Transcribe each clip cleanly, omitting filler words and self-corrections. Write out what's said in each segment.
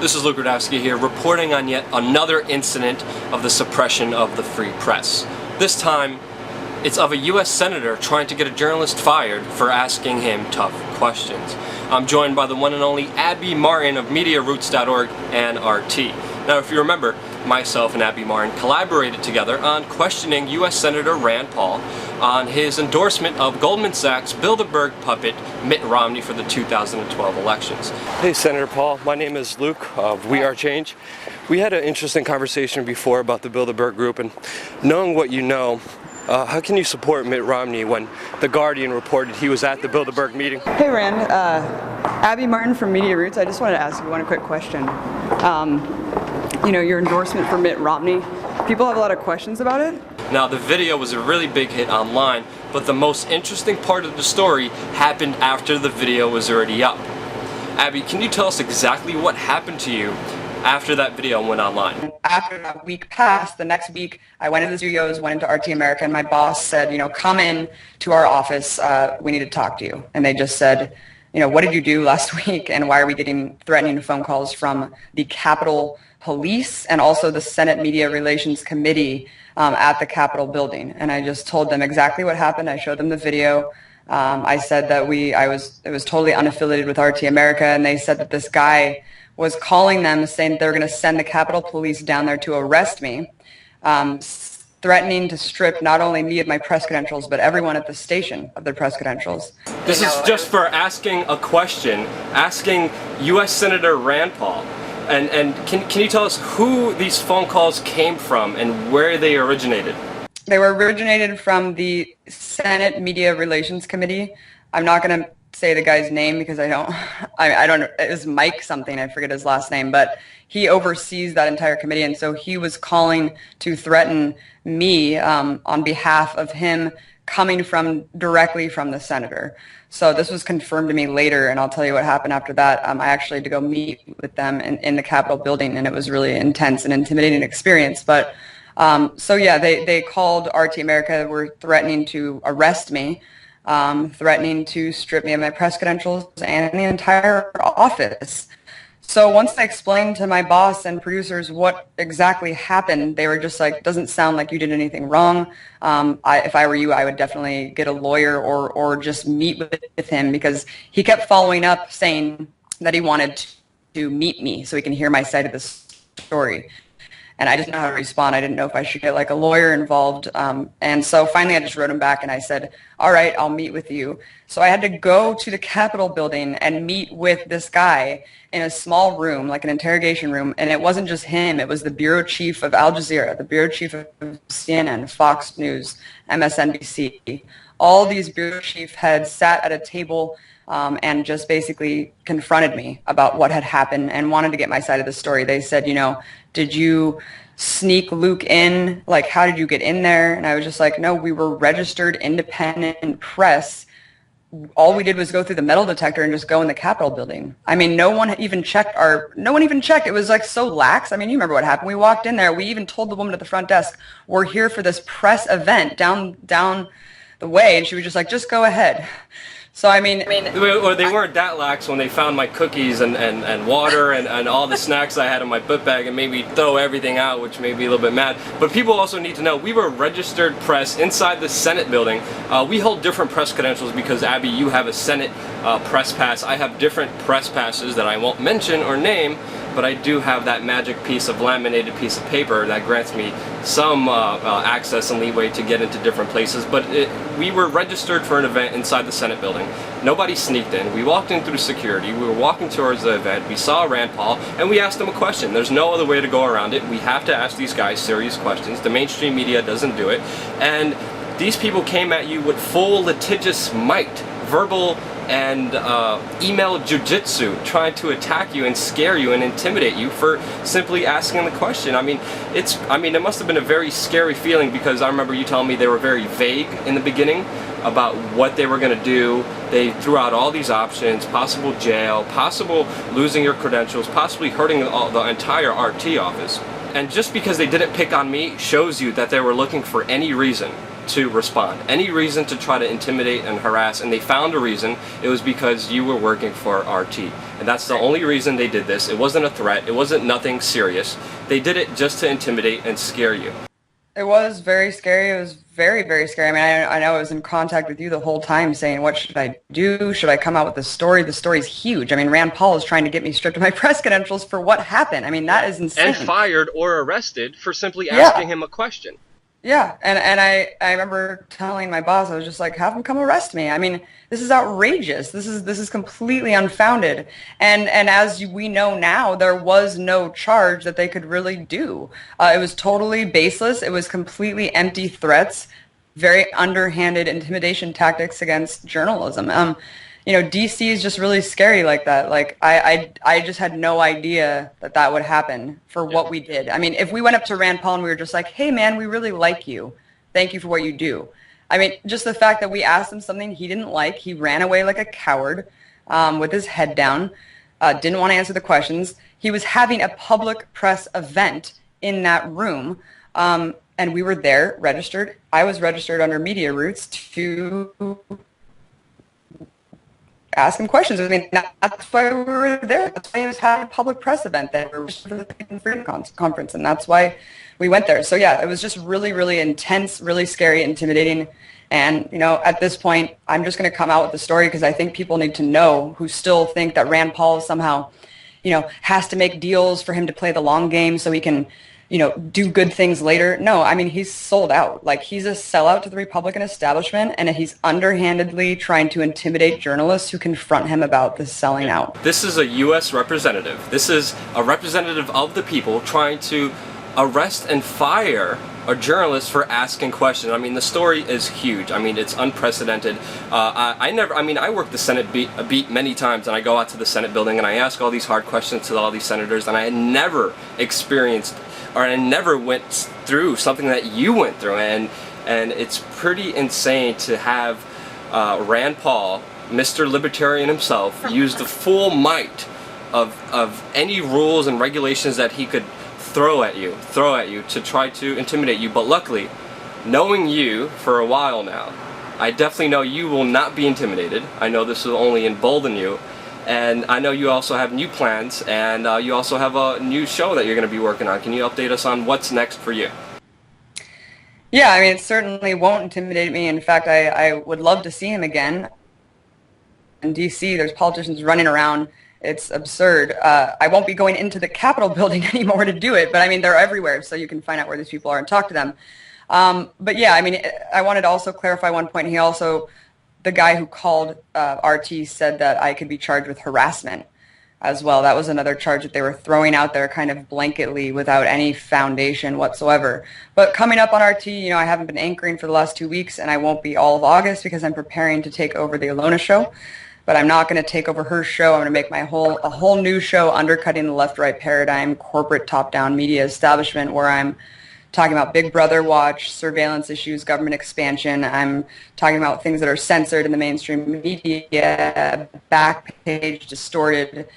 This is WHITEHOUSE here, reporting on yet another incident of the suppression of the free press. This time, it's of a U.S. Senator trying to get a journalist fired for asking him tough questions. I'm joined by the one and only Abby Martin of MediaRoots.org and RT. Now, if you remember, myself and Abby Martin collaborated together on questioning U.S. Senator Rand Paul on his endorsement of Goldman Sachs' Bilderberg puppet Mitt Romney for the 2012 elections. Hey Senator Paul, my name is Luke of We Are Change. We had an interesting conversation before about the Bilderberg group, and knowing what you know, how can you support Mitt Romney when The Guardian reported he was at the Bilderberg meeting? Hey Rand, Abby Martin from Media Roots. I just wanted to ask you one quick question. You know, your endorsement for Mitt Romney, people have a lot of questions about it. Now, the video was a really big hit online, but the most interesting part of the story happened after the video was already up. Abby, can you tell us exactly what happened to you after that video went online? After that week passed, the next week I went into the studios, went into RT America, and my boss said, you know, come in to our office, we need to talk to you. And they just said, you know, what did you do last week, and why are we getting threatening phone calls from the Capitol Police and also the Senate Media Relations Committee at the Capitol building? And I just told them exactly what happened. I showed them the video. I said that it was totally unaffiliated with RT America, and they said that this guy was calling them saying they're going to send the Capitol Police down there to arrest me, threatening to strip not only me of my press credentials, but everyone at the station of their press credentials. This is just for asking a question, asking U.S. Senator Rand Paul. And can you tell us who these phone calls came from and where they originated? They were originated from the Senate Media Relations Committee. I'm not going to say the guy's name because I don't, it was Mike something, I forget his last name, but he oversees that entire committee, and so he was calling to threaten me on behalf of him coming directly from the senator. So this was confirmed to me later, and I'll tell you what happened after that. I actually had to go meet with them in the Capitol building, and it was really intense and intimidating experience. But so yeah, they called RT America, were threatening to arrest me, threatening to strip me of my press credentials and the entire office. So once I explained to my boss and producers what exactly happened, they were just like, doesn't sound like you did anything wrong. If I were you, I would definitely get a lawyer or just meet with him, because he kept following up saying that he wanted to meet me so he can hear my side of the story. And I didn't know how to respond. I didn't know if I should get like a lawyer involved. And so finally I just wrote him back and I said, all right, I'll meet with you. So I had to go to the Capitol building and meet with this guy in a small room, like an interrogation room. And it wasn't just him. It was the bureau chief of Al Jazeera, the bureau chief of CNN, Fox News, MSNBC. All these bureau chief heads sat at a table and just basically confronted me about what had happened and wanted to get my side of the story. They said, you know, did you sneak Luke in? Like, how did you get in there? And I was just like, no, we were registered independent press. All we did was go through the metal detector and just go in the Capitol building. I mean, no one even checked. It was like so lax. I mean, you remember what happened. We walked in there. We even told the woman at the front desk, we're here for this press event down the way. And she was just like, just go ahead. So I mean, or they weren't that lax when they found my cookies and water and all the snacks I had in my book bag and made me throw everything out, which made me a little bit mad. But people also need to know we were registered press inside the Senate building. We hold different press credentials because, Abby, you have a Senate press pass. I have different press passes that I won't mention or name, but I do have that magic piece of laminated piece of paper that grants me some access and leeway to get into different places. But we were registered for an event inside the Senate building. Nobody sneaked in. We walked in through security. We were walking towards the event. We saw Rand Paul, and we asked him a question. There's no other way to go around it. We have to ask these guys serious questions. The mainstream media doesn't do it. And these people came at you with full litigious might, verbal and email jujitsu, trying to attack you and scare you and intimidate you for simply asking the question. I mean, it must have been a very scary feeling, because I remember you telling me they were very vague in the beginning about what they were going to do. They threw out all these options: possible jail, possible losing your credentials, possibly hurting the entire RT office. And just because they didn't pick on me shows you that they were looking for any reason to respond, any reason to try to intimidate and harass, and they found a reason. It was because you were working for RT. And that's the only reason they did this. It wasn't a threat. It wasn't nothing serious. They did it just to intimidate and scare you. It was very scary. It was very, very scary. I mean, I know I was in contact with you the whole time saying, what should I do? Should I come out with the story? The story's huge. I mean, Rand Paul is trying to get me stripped of my press credentials for what happened. I mean, that is insane. And fired or arrested for simply asking him a question. Yeah, and I remember telling my boss, I was just like, have him come arrest me. I mean, this is outrageous. This is completely unfounded. And as we know now, there was no charge that they could really do. It was totally baseless. It was completely empty threats, very underhanded intimidation tactics against journalism. You know, DC is just really scary like that. Like I just had no idea that that would happen for what we did. I mean, if we went up to Rand Paul and we were just like, hey man, we really like you. Thank you for what you do. I mean, just the fact that we asked him something he didn't like, he ran away like a coward with his head down, didn't want to answer the questions. He was having a public press event in that room, and we were there registered. I was registered under Media Roots to ask him questions. I mean, that's why we were there. That's why he was having a public press event there for the Freedom Conference, and that's why we went there. So yeah, it was just really, really intense, really scary, intimidating. And, you know, at this point, I'm just going to come out with the story because I think people need to know who still think that Rand Paul somehow, you know, has to make deals for him to play the long game so he can, you know, do good things later. No, I mean, he's sold out. Like, he's a sellout to the Republican establishment, and he's underhandedly trying to intimidate journalists who confront him about this selling out. This is a U.S. representative. This is a representative of the people trying to arrest and fire a journalist for asking questions. I mean, the story is huge. I mean, it's unprecedented. I work the Senate beat many times, and I go out to the Senate building and I ask all these hard questions to all these senators, and I had never experienced, or I never went through something that you went through, and it's pretty insane to have Rand Paul, Mr. Libertarian himself, use the full might of any rules and regulations that he could throw at you to try to intimidate you. But luckily, knowing you for a while now, I definitely know you will not be intimidated. I know this will only embolden you. And I know you also have new plans, and you also have a new show that you're going to be working on. Can you update us on what's next for you? Yeah, I mean, it certainly won't intimidate me. In fact, I would love to see him again. In DC, there's politicians running around. It's absurd. I won't be going into the Capitol building anymore to do it, but I mean, they're everywhere, so you can find out where these people are and talk to them. But yeah, I mean, I wanted to also clarify one point. The guy who called RT said that I could be charged with harassment as well. That was another charge that they were throwing out there kind of blanketly without any foundation whatsoever. But coming up on RT, you know, I haven't been anchoring for the last 2 weeks, and I won't be all of August because I'm preparing to take over the Alona show. But I'm not going to take over her show. I'm going to make a whole new show undercutting the left-right paradigm, corporate top-down media establishment, where I'm talking about Big Brother watch, surveillance issues, government expansion. I'm talking about things that are censored in the mainstream media, back-page, distorted,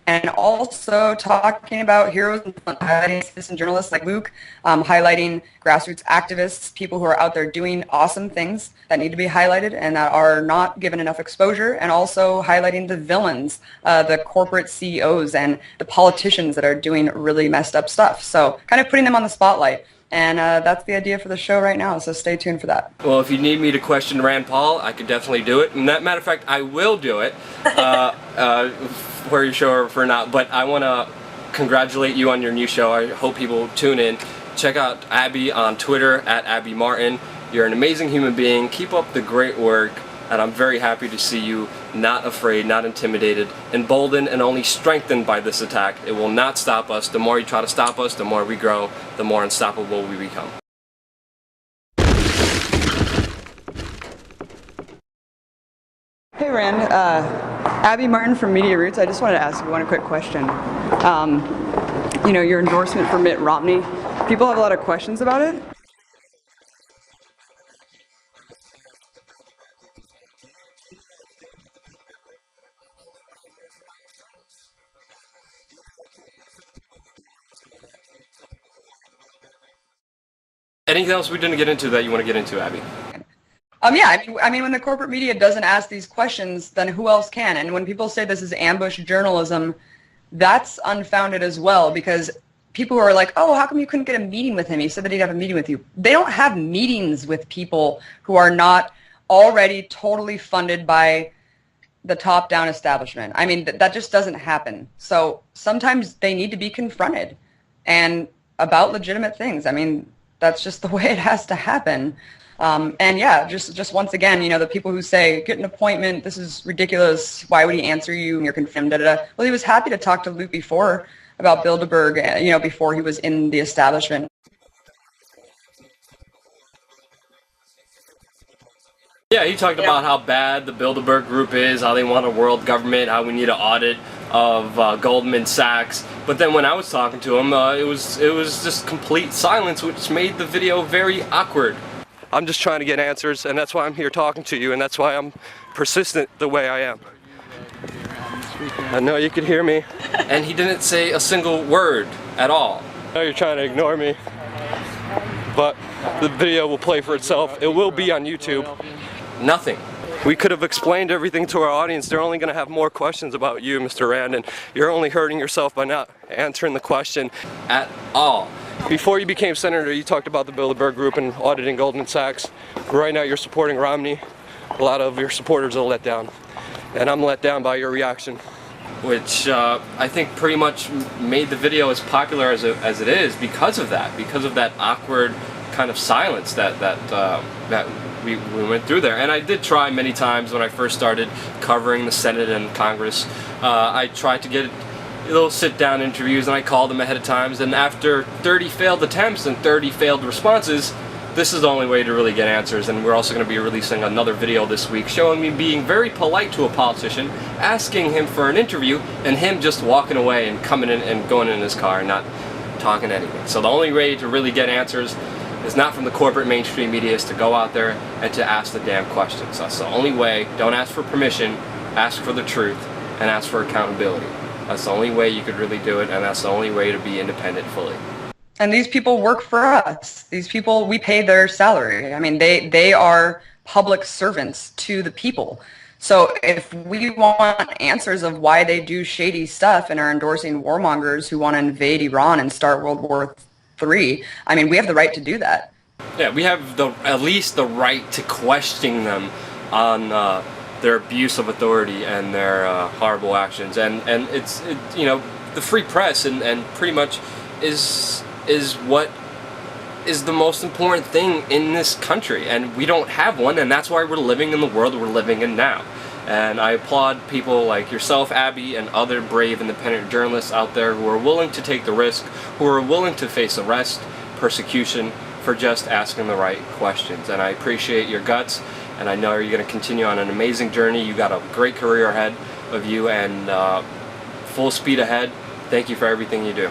and also talking about heroes and highlighting citizen journalists like Luke, highlighting grassroots activists, people who are out there doing awesome things that need to be highlighted and that are not given enough exposure, and also highlighting the villains, the corporate CEOs and the politicians that are doing really messed up stuff. So kind of putting them on the spotlight. And that's the idea for the show right now, so stay tuned for that. Well, if you need me to question Rand Paul, I could definitely do it. And matter of fact, I will do it for your show or for not. But I want to congratulate you on your new show. I hope people tune in. Check out Abby on Twitter, @AbbyMartin. You're an amazing human being. Keep up the great work. And I'm very happy to see you not afraid, not intimidated, emboldened, and only strengthened by this attack. It will not stop us. The more you try to stop us, the more we grow, the more unstoppable we become. Hey Rand, Abby Martin from Media Roots. I just wanted to ask you one quick question. You know, your endorsement for Mitt Romney, people have a lot of questions about it. Anything else we didn't get into that you want to get into, Abby? Yeah, I mean, when the corporate media doesn't ask these questions, then who else can? And when people say this is ambush journalism, that's unfounded as well, because people who are like, oh, how come you couldn't get a meeting with him? He said that he'd have a meeting with you. They don't have meetings with people who are not already totally funded by the top-down establishment. I mean, that just doesn't happen. So sometimes they need to be confronted and about legitimate things. I mean, that's just the way it has to happen. And yeah, just once again, you know, the people who say, get an appointment, this is ridiculous, why would he answer you, and you're confirmed, da, da, da. Well, he was happy to talk to Luke before about Bilderberg, you know, before he was in the establishment. Yeah, he talked about how bad the Bilderberg group is, how they want a world government, how we need an audit of Goldman Sachs. But then when I was talking to him, it was just complete silence, which made the video very awkward. I'm just trying to get answers, and that's why I'm here talking to you, and that's why I'm persistent the way I am. I know you could hear me. And he didn't say a single word at all. I know you're trying to ignore me, but the video will play for itself. It will be on YouTube. Nothing. We could have explained everything to our audience. They're only going to have more questions about you, Mr. Rand, and you're only hurting yourself by not answering the question at all. Before you became senator, you talked about the Bilderberg Group and auditing Goldman Sachs. Right now you're supporting Romney. A lot of your supporters are let down. And I'm let down by your reaction. Which I think pretty much made the video as popular as it is because of that awkward kind of silence that we went through there. And I did try many times when I first started covering the Senate and Congress. I tried to get little sit-down interviews, and I called them ahead of times, and after 30 failed attempts and 30 failed responses, this is the only way to really get answers. And we're also going to be releasing another video this week showing me being very polite to a politician, asking him for an interview, and him just walking away and coming in and going in his car and not talking anything. So the only way to really get answers is not from the corporate mainstream media, is to go out there and to ask the damn questions. That's the only way. Don't ask for permission, ask for the truth, and ask for accountability. That's the only way you could really do it, and that's the only way to be independent fully. And these people work for us. These people, we pay their salary. I mean, they are public servants to the people. So if we want answers of why they do shady stuff and are endorsing warmongers who want to invade Iran and start World War III, I mean, we have the right to do that. Yeah, we have at least the right to question them on their abuse of authority and their horrible actions, and it's you know, the free press and pretty much is what is the most important thing in this country, and we don't have one, and that's why we're living in the world we're living in now. And I applaud people like yourself, Abby, and other brave independent journalists out there who are willing to take the risk, who are willing to face arrest, persecution, for just asking the right questions. And I appreciate your guts, and I know you're going to continue on an amazing journey. You got a great career ahead of you, and full speed ahead. Thank you for everything you do.